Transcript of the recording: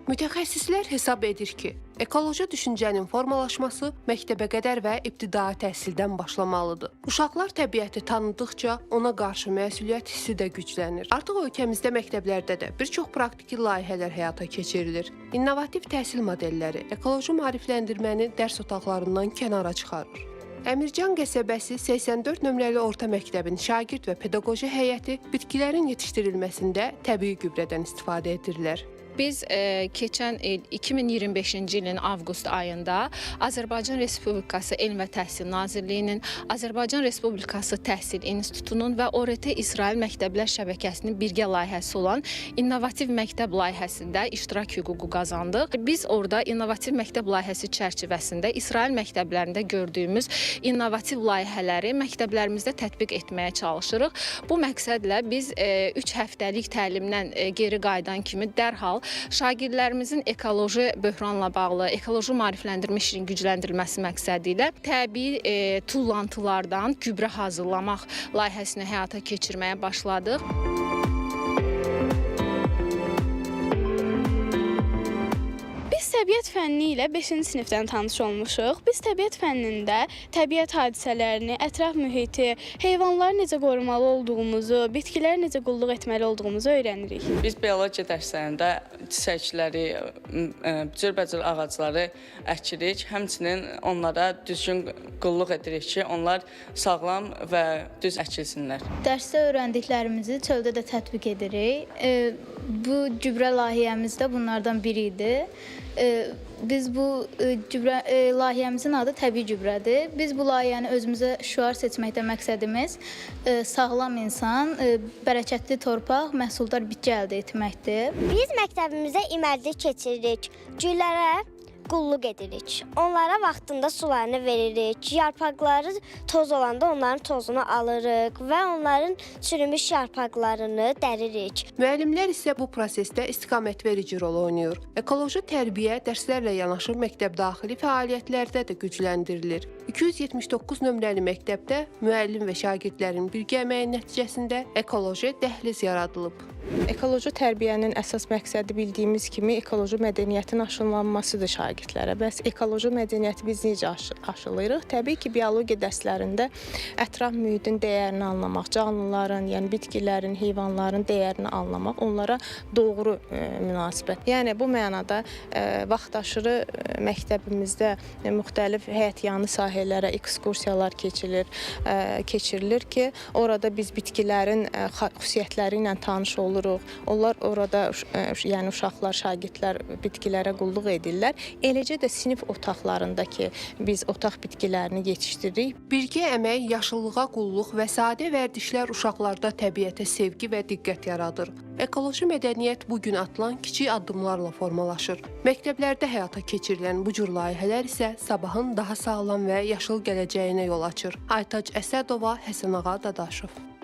Mütəxəssislər hesab edir ki, ekoloji düşüncənin formalaşması məktəbəqədər və ibtidai təhsildən başlamalıdır. Uşaqlar təbiəti tanıdıqca ona qarşı məsuliyyət hissi də güclənir. Artıq ölkəmizdə məktəblərdə də bir çox praktiki layihələr həyata keçirilir. İnnovativ təhsil modelləri ekoloji maarifləndirməni dərs otaqlarından kənara çıxarır. Əmircan qəsəbəsi 84 nömrəli orta məktəbin şagird və pedaqoji heyəti bitkilərin yetişdirilməsində təbii gübrədən istifadə edirlər. Biz keçən il 2025-ci ilin avqust ayında Azərbaycan Respublikası Elm və Təhsil Nazirliyinin, Azərbaycan Respublikası Təhsil İnstitutunun və ORT İsrail Məktəblər Şəbəkəsinin birgə layihəsi olan İnnovativ Məktəb layihəsində iştirak hüququ qazandıq. Biz orada İnnovativ Məktəb layihəsi çərçivəsində İsrail məktəblərində gördüyümüz innovativ layihələri məktəblərimizdə tətbiq etməyə çalışırıq. Bu məqsədlə biz 3 həftəlik təlimdən geri qayıdan kimi dərhal şagirdlərimizin ekoloji böhranla bağlı, ekoloji maarifləndirmə işinin gücləndirilməsi məqsədi ilə təbii tullantılardan gübrə hazırlamaq layihəsini həyata keçirməyə başladıq. Biz təbiət fənni ilə 5-ci sinifdən tanış olmuşuq. Biz təbiət fənnində təbiət hadisələrini, ətraf mühiti, heyvanları necə qorumalı olduğumuzu, bitkiləri necə qulluq etməli olduğumuzu öyrənirik. Biz biologiya dərslərində çiçəkləri, cürbəcür ağacları əkirik. Həmçinin onlara düzgün qulluq edirik ki, onlar sağlam və düz əkilsinlər. Dərsdə öyrəndiklərimizi çöldə də tətbiq edirik. Bu gübrə layihəmiz də bunlardan biri idi. Biz bu layihəmizin adı təbii gübrədir. Biz bu layihəni özümüzə şüar seçməkdə məqsədimiz sağlam insan, bərəkətli torpaq, məhsuldar bitki əldə etməkdir. Biz məktəbimizə imərlik keçiririk, güllərə qulluq edirik. Onlara vaxtında sularını veririk, yarpaqları toz olanda onların tozunu alırıq və onların çürümüş yarpaqlarını dəririk. Müəllimlər isə bu prosesdə istiqamət verici rol oynayır. Ekoloji tərbiyə dərslərlə yanaşı məktəb daxili fəaliyyətlərdə də gücləndirilir. 279 nömrəli məktəbdə müəllim və şagirdlərin birgə əməyi nəticəsində ekoloji dəhliz yaradılıb. Ekoloji tərbiyənin əsas məqsədi bildiyimiz kimi ekoloji mədəniyyətin aşılanmasıdır şagirdlərə. Bəs ekoloji mədəniyyəti biz necə aşılayırıq? Təbii ki, biologiya dərslərində ətraf mühitin dəyərini anlamaq, canlıların, yəni bitkilərin, heyvanların dəyərini anlamaq, onlara doğru münasibət. Yəni bu mənada vaxtaşırı məktəbimizdə müxtəlif həyətyanı sahələrə ekskursiyalar keçirilir ki, orada biz bitkilərin xüsusiyyətləri ilə tanış oluruq. Onlar orada, yəni uşaqlar, şagirdlər bitkilərə qulluq edirlər. Eləcə də sinif otaqlarındakı biz otaq bitkilərini yetişdiririk. Birgə əmək, yaşıllığa qulluq və sadə vərdişlər uşaqlarda təbiətə sevgi və diqqət yaradır. Ekoloji mədəniyyət bugün atılan kiçik addımlarla formalaşır. Məktəblərdə həyata keçirilən bu cür layihələr isə sabahın daha sağlam və yaşıl gələcəyinə yol açır. Aytac Əsədova, Həsənağa Dadaşov.